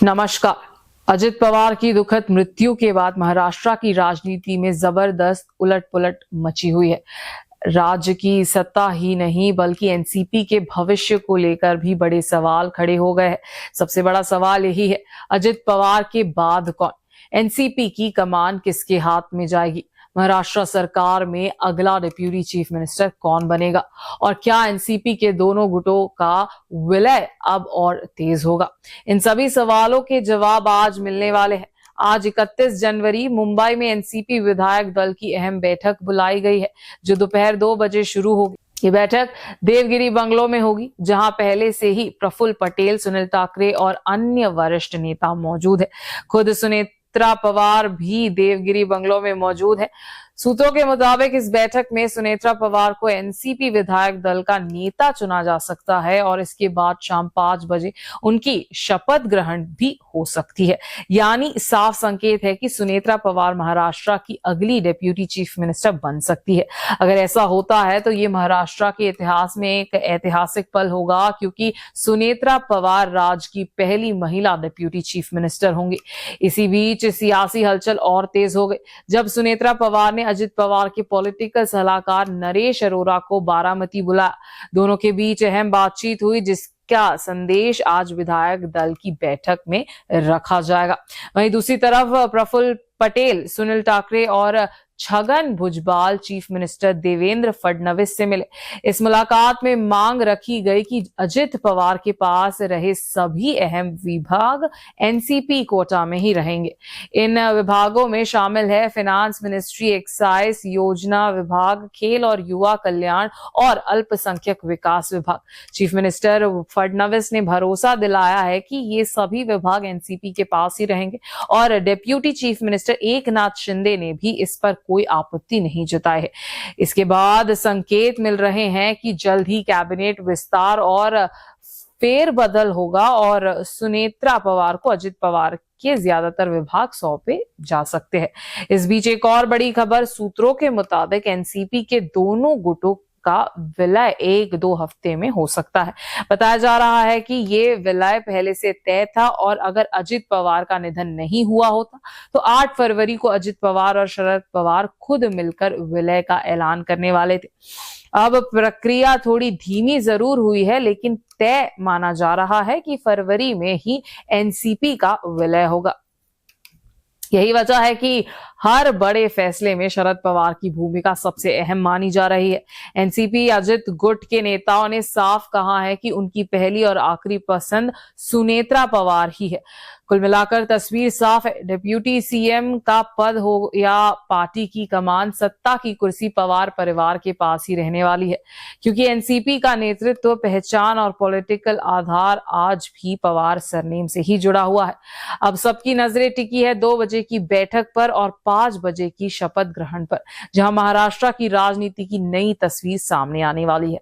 नमस्कार। अजित पवार की दुखद मृत्यु के बाद महाराष्ट्र की राजनीति में जबरदस्त उलटपुलट मची हुई है। राज्य की सत्ता ही नहीं बल्कि एनसीपी के भविष्य को लेकर भी बड़े सवाल खड़े हो गए हैं। सबसे बड़ा सवाल यही है, अजित पवार के बाद कौन? एनसीपी की कमान किसके हाथ में जाएगी? महाराष्ट्र सरकार में अगला डिप्यूटी चीफ मिनिस्टर कौन बनेगा? और क्या एनसीपी के दोनों गुटों का विलय अब और तेज होगा? इन सभी सवालों के जवाब आज मिलने वाले हैं। आज 31 जनवरी मुंबई में एनसीपी विधायक दल की अहम बैठक बुलाई गई है, जो दोपहर 2 बजे शुरू होगी। ये बैठक देवगिरी बंगलो में होगी, जहां पहले से ही प्रफुल्ल पटेल, सुनील ठाकरे और अन्य वरिष्ठ नेता मौजूद है। खुद सुनेत्रा पवार भी देवगिरी बंगलो में मौजूद है। सूत्रों के मुताबिक इस बैठक में सुनेत्रा पवार को एनसीपी विधायक दल का नेता चुना जा सकता है और इसके बाद शाम 5 बजे उनकी शपथ ग्रहण भी हो सकती है। यानी साफ संकेत है कि सुनेत्रा पवार महाराष्ट्र की अगली डिप्यूटी चीफ मिनिस्टर बन सकती है। अगर ऐसा होता है तो ये महाराष्ट्र के इतिहास में एक ऐतिहासिक पल होगा, क्योंकि सुनेत्रा पवार राज्य की पहली महिला डिप्यूटी चीफ मिनिस्टर होंगी। इसी बीच सियासी हलचल और तेज हो गई जब सुनेत्रा पवार ने अजित पवार के पॉलिटिकल सलाहकार नरेश अरोरा को बारामती बुलाया। दोनों के बीच अहम बातचीत हुई, जिसका संदेश आज विधायक दल की बैठक में रखा जाएगा। वहीं दूसरी तरफ प्रफुल्ल पटेल, सुनील ठाकरे और छगन भुजबल चीफ मिनिस्टर देवेंद्र फडणवीस से मिले। इस मुलाकात में मांग रखी गई कि अजित पवार के पास रहे सभी अहम विभाग एनसीपी कोटा में ही रहेंगे। इन विभागों में शामिल है फाइनेंस मिनिस्ट्री, एक्साइज, योजना विभाग, खेल और युवा कल्याण और अल्पसंख्यक विकास विभाग। चीफ मिनिस्टर फडणवीस ने भरोसा दिलाया है कि ये सभी विभाग एनसीपी के पास ही रहेंगे और deputy chief minister Eknath Shinde ने भी इस पर कोई आपत्ति नहीं जताई है। इसके बाद संकेत मिल रहे हैं कि जल्द ही कैबिनेट विस्तार और फेरबदल होगा और सुनेत्रा पवार को अजित पवार के ज्यादातर विभाग सौंपे जा सकते हैं। इस बीच एक और बड़ी खबर, सूत्रों के मुताबिक एनसीपी के दोनों गुटों का विलय 1-2 हफ्ते में हो सकता है। बताया जा रहा है कि ये विलय पहले से तय था और अगर अजित पवार का निधन नहीं हुआ होता तो 8 फरवरी को अजित पवार और शरद पवार खुद मिलकर विलय का ऐलान करने वाले थे। अब प्रक्रिया थोड़ी धीमी जरूर हुई है, लेकिन तय माना जा रहा है कि फरवरी में ही एनसीपी का विलय होगा। यही वजह है कि हर बड़े फैसले में शरद पवार की भूमिका सबसे अहम मानी जा रही है। एनसीपी अजित गुट के नेताओं ने साफ कहा है कि उनकी पहली और आखिरी पसंद सुनेत्रा पवार ही है। कुल मिलाकर तस्वीर साफ है, डिप्यूटी सीएम का पद हो या पार्टी की कमान, सत्ता की कुर्सी पवार परिवार के पास ही रहने वाली है, क्योंकि एनसीपी का नेतृत्व, पहचान और पॉलिटिकल आधार आज भी पवार सरनेम से ही जुड़ा हुआ है। अब सबकी नजरें टिकी है 2 बजे की बैठक पर और 5 बजे की शपथ ग्रहण पर, जहां महाराष्ट्र की राजनीति की नई तस्वीर सामने आने वाली है।